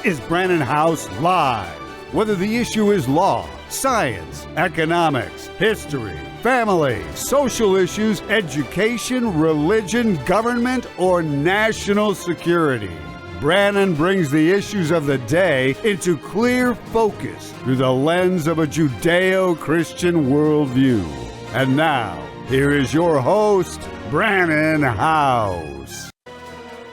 is Brannon Howse Live. Whether the issue is law, science, economics, history, family, social issues, education, religion, government, or national security, Brannon brings the issues of the day into clear focus through the lens of a Judeo-Christian worldview. And now, here is your host, Brannon Howse.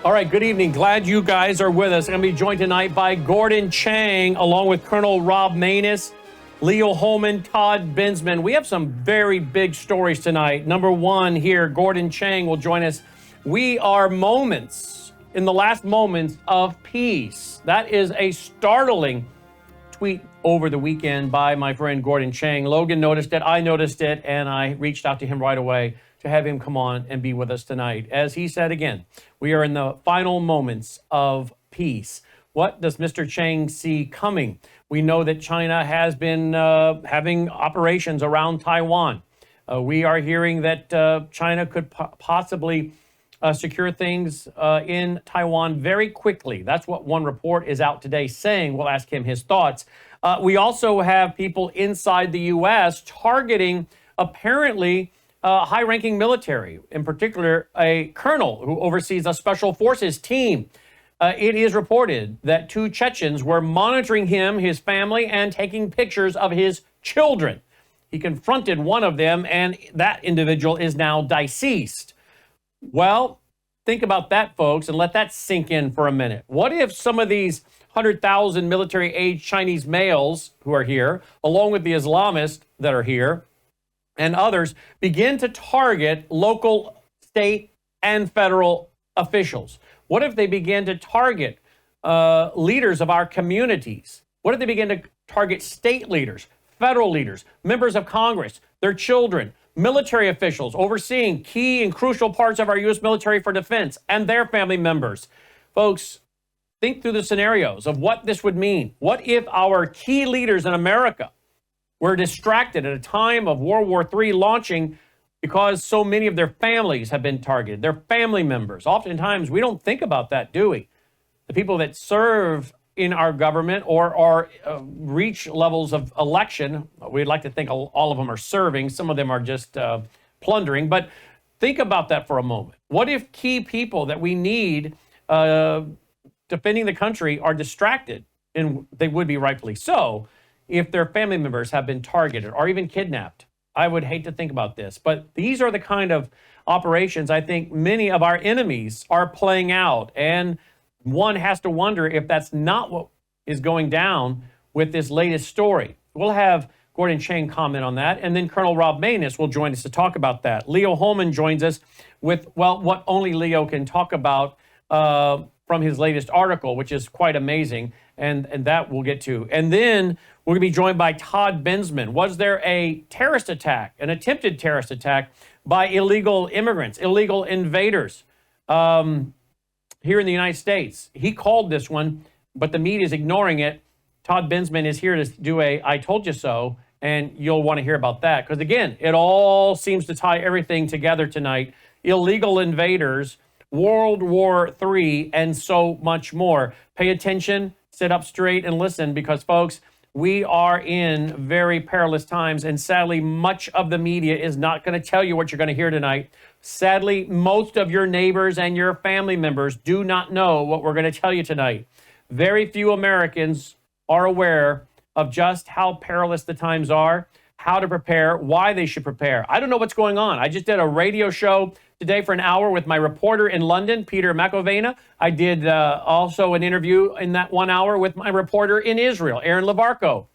All right, good evening. Glad you guys are with us. I'm going to be joined tonight by Gordon Chang, along with Colonel Rob Maness, Leo Holman, Todd Bensman. We have some very big stories tonight. Number one here, Gordon Chang will join us. We are in the last moments of peace. That is a startling tweet over the weekend by my friend Gordon Chang. Logan noticed it, I noticed it, and I reached out to him right away to have him come on and be with us tonight. As he said again, we are in the final moments of peace. What does Mr. Chang see coming? We know that China has been having operations around Taiwan. We are hearing that China could possibly secure things in Taiwan very quickly. That's what one report is out today saying. We'll ask him his thoughts. We also have people inside the U.S. targeting apparently high-ranking military, in particular a colonel who oversees a special forces team. It is reported that two Chechens were monitoring him, his family, and taking pictures of his children. He confronted one of them, and that individual is now deceased. Well, think about that, folks, and let that sink in for a minute. What if some of these 100,000 military-age Chinese males who are here, along with the Islamists that are here, and others, begin to target local, state, and federal officials? What if they begin to target leaders of our communities? What if they begin to target state leaders, federal leaders, members of Congress, their children, military officials overseeing key and crucial parts of our U.S. military for defense, and their family members? Folks, think through the scenarios of what this would mean. What if our key leaders in America were distracted at a time of World War III launching because so many of their families have been targeted, their family members? Oftentimes, we don't think about that, do we? The people that serve in our government or reach levels of election, we'd like to think all of them are serving. Some of them are just plundering. But think about that for a moment. What if key people that we need defending the country are distracted, and they would be rightfully so, if their family members have been targeted or even kidnapped? I would hate to think about this, but these are the kind of operations I think many of our enemies are playing out. And one has to wonder if that's not what is going down with this latest story. We'll have Gordon Chang comment on that, and then Colonel Rob Maness will join us to talk about that. Leo Holman joins us with, well, what only Leo can talk about from his latest article, which is quite amazing, and that we'll get to. And then we're going to be joined by Todd Bensman. Was there a terrorist attack, an attempted terrorist attack by illegal immigrants, illegal invaders here in the United States? He called this one, but the media is ignoring it. Todd Bensman is here to do a I told you so, and you'll want to hear about that. Because again, it all seems to tie everything together tonight. Illegal invaders, World War III, and so much more. Pay attention, sit up straight, and listen, because folks, we are in very perilous times, and sadly, much of the media is not going to tell you what you're going to hear tonight. Sadly, most of your neighbors and your family members do not know what we're going to tell you tonight. Very few Americans are aware of just how perilous the times are, how to prepare, why they should prepare. I don't know what's going on. I just did a radio show today for an hour with my reporter in London, Peter McAvena. I did also an interview in that 1 hour with my reporter in Israel, Aaron Levarco.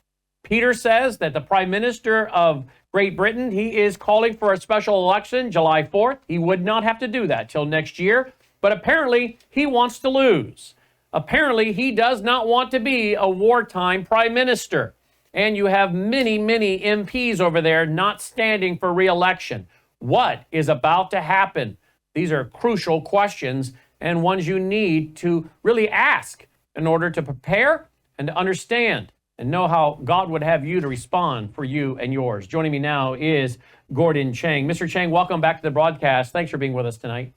Peter says that the Prime Minister of Great Britain, he is calling for a special election July 4th. He would not have to do that till next year, but apparently he wants to lose. Apparently he does not want to be a wartime Prime Minister. And you have many, many MPs over there not standing for re-election. What is about to happen? These are crucial questions and ones you need to really ask in order to prepare and to understand and know how God would have you to respond for you and yours. Joining me now is Gordon Chang. Mr. Chang, welcome back to the broadcast. Thanks for being with us tonight.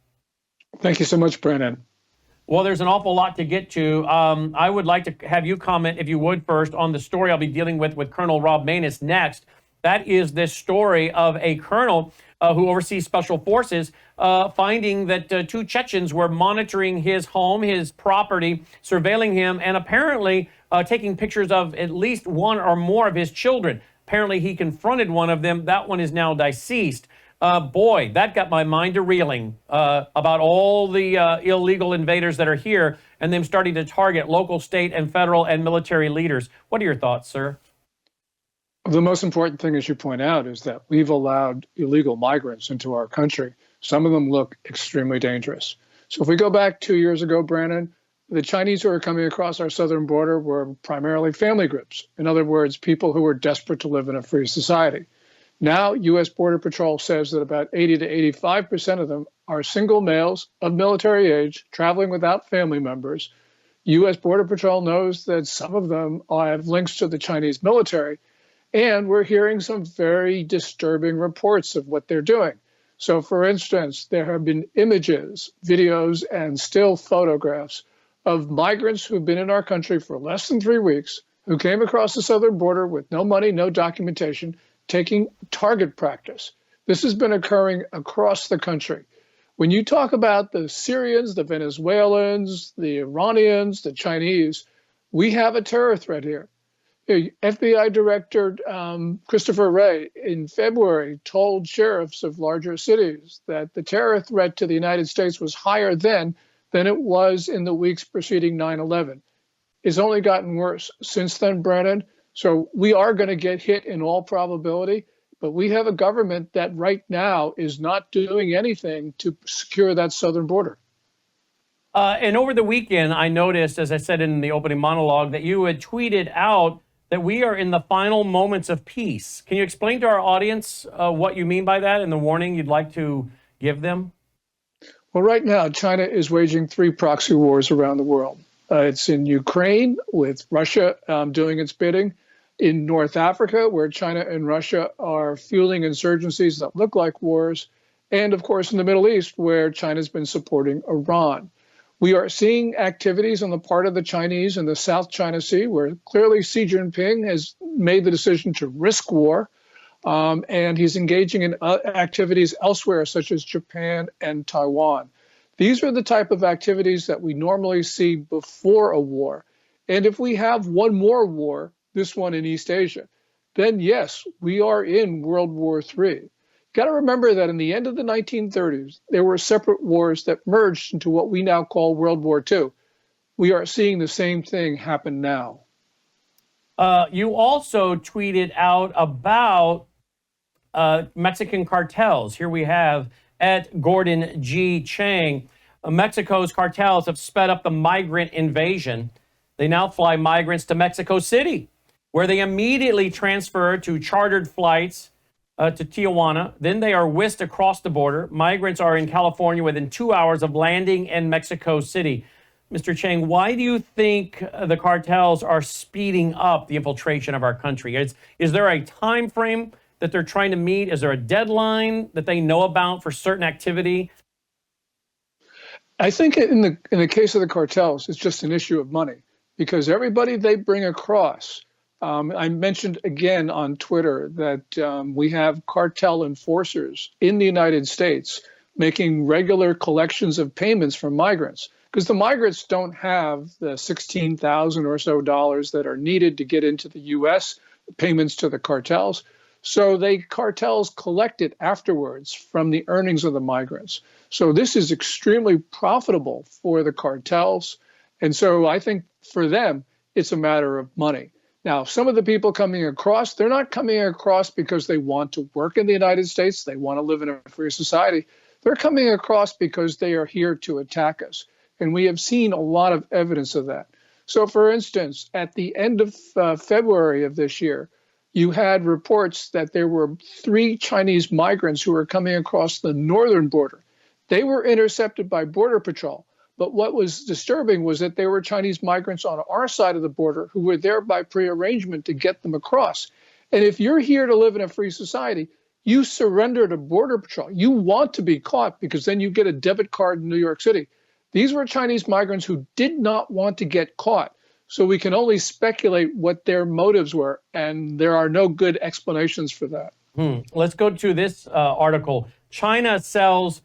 Thank you so much, Brannon. Well, there's an awful lot to get to. I would like to have you comment, if you would, first on the story I'll be dealing with Colonel Rob Maness next. That is this story of a colonel who oversees special forces finding that two Chechens were monitoring his home, his property, surveilling him, and apparently taking pictures of at least one or more of his children. Apparently, he confronted one of them. That one is now deceased. Boy, that got my mind a reeling about all the illegal invaders that are here and them starting to target local, state, and federal and military leaders. What are your thoughts, sir? The most important thing, as you point out, is that we've allowed illegal migrants into our country. Some of them look extremely dangerous. So if we go back 2 years ago, Brannon, the Chinese who were coming across our southern border were primarily family groups. In other words, people who were desperate to live in a free society. Now, U.S. Border Patrol says that about 80 to 85% of them are single males of military age, traveling without family members. U.S. Border Patrol knows that some of them have links to the Chinese military, and we're hearing some very disturbing reports of what they're doing. So, for instance, there have been images, videos, and still photographs of migrants who've been in our country for less than 3 weeks, who came across the southern border with no money, no documentation, taking target practice. This has been occurring across the country. When you talk about the Syrians, the Venezuelans, the Iranians, the Chinese, we have a terror threat here. FBI Director Christopher Wray in February told sheriffs of larger cities that the terror threat to the United States was higher then than it was in the weeks preceding 9/11. It's only gotten worse since then, Brannon. So we are going to get hit in all probability, but we have a government that right now is not doing anything to secure that southern border. And over the weekend, I noticed, as I said in the opening monologue, that you had tweeted out that we are in the final moments of peace. Can you explain to our audience what you mean by that and the warning you'd like to give them? Well, right now, China is waging 3 proxy wars around the world. It's in Ukraine with Russia doing its bidding, in North Africa, where China and Russia are fueling insurgencies that look like wars, and of course in the Middle East, where China's been supporting Iran. We are seeing activities on the part of the Chinese in the South China Sea, where clearly Xi Jinping has made the decision to risk war, and he's engaging in activities elsewhere, such as Japan and Taiwan. These are the type of activities that we normally see before a war. And if we have one more war, this one in East Asia, then yes, we are in World War III. Got to remember that in the end of the 1930s, there were separate wars that merged into what we now call World War II. We are seeing the same thing happen now. You also tweeted out about Mexican cartels. Here we have at Gordon G. Chang. Mexico's cartels have sped up the migrant invasion. They now fly migrants to Mexico City, where they immediately transfer to chartered flights to Tijuana. Then they are whisked across the border. Migrants are in California within 2 hours of landing in Mexico City. Mr. Chang, why do you think the cartels are speeding up the infiltration of our country? Is there a time frame that they're trying to meet? Is there a deadline that they know about for certain activity? I think in the case of the cartels, it's just an issue of money, because everybody they bring across, I mentioned again on Twitter that we have cartel enforcers in the United States making regular collections of payments from migrants, because the migrants don't have the $16,000 or so that are needed to get into the U.S., payments to the cartels. So cartels collect it afterwards from the earnings of the migrants. So this is extremely profitable for the cartels. And so I think for them, it's a matter of money. Now, some of the people coming across, they're not coming across because they want to work in the United States. They want to live in a free society. They're coming across because they are here to attack us. And we have seen a lot of evidence of that. So, for instance, at the end of February of this year, you had reports that there were 3 Chinese migrants who were coming across the northern border. They were intercepted by Border Patrol. But what was disturbing was that there were Chinese migrants on our side of the border who were there by prearrangement to get them across. And if you're here to live in a free society, you surrender to Border Patrol. You want to be caught because then you get a debit card in New York City. These were Chinese migrants who did not want to get caught. So we can only speculate what their motives were, and there are no good explanations for that. Let's go to this article. China sells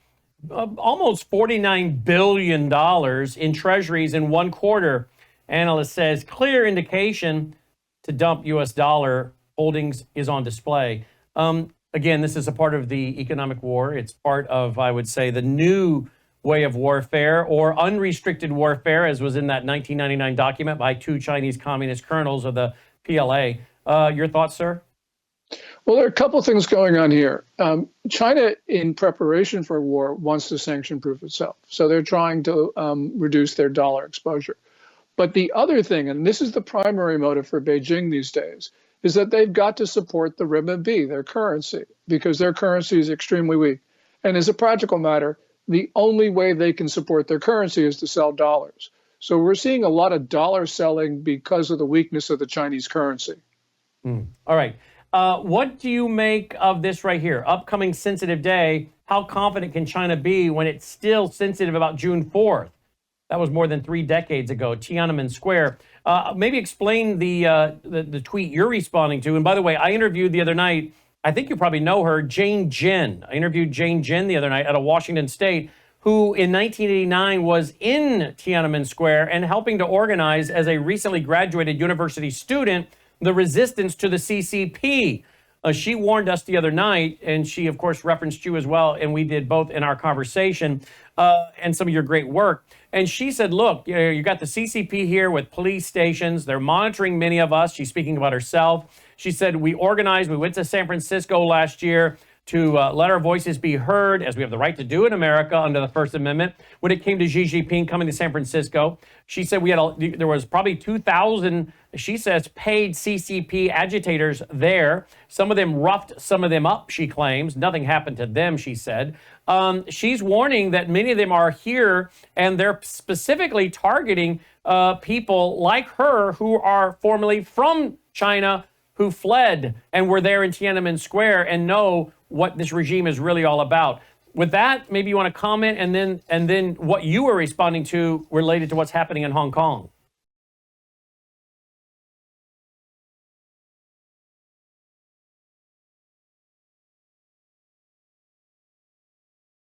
almost $49 billion in treasuries in one quarter. Analyst says clear indication to dump U.S. dollar holdings is on display. Again, this is a part of the economic war. It's part of, I would say, the new way of warfare, or unrestricted warfare, as was in that 1999 document by two Chinese communist colonels of the PLA. Your thoughts, sir? Well, there are a couple of things going on here. China, in preparation for war, wants to sanction-proof itself. So they're trying to reduce their dollar exposure. But the other thing, and this is the primary motive for Beijing these days, is that they've got to support the renminbi, their currency, because their currency is extremely weak. And as a practical matter, the only way they can support their currency is to sell dollars. So we're seeing a lot of dollar selling because of the weakness of the Chinese currency. All right. What do you make of this right here? Upcoming sensitive day. How confident can China be when it's still sensitive about June 4th? That was more than 3 decades ago, Tiananmen Square. Maybe explain the tweet you're responding to. And by the way, I interviewed the other night, I think you probably know her, Jane Jin. I interviewed Jane Jin the other night out of Washington State, who in 1989 was in Tiananmen Square and helping to organize, as a recently graduated university student, the resistance to the CCP. She warned us the other night, and she, of course, referenced you as well, and we did both in our conversation, and some of your great work. And she said, look, you got the CCP here with police stations. They're monitoring many of us. She's speaking about herself. She said, we organized, we went to San Francisco last year to let our voices be heard, as we have the right to do in America under the First Amendment. When it came to Xi Jinping coming to San Francisco, she said there was probably 2,000, she says, paid CCP agitators there. Some of them roughed some of them up, she claims. Nothing happened to them, she said. She's warning that many of them are here, and they're specifically targeting people like her who are formerly from China, who fled and were there in Tiananmen Square and know what this regime is really all about. With that, maybe you want to comment, and then what you were responding to related to what's happening in Hong Kong.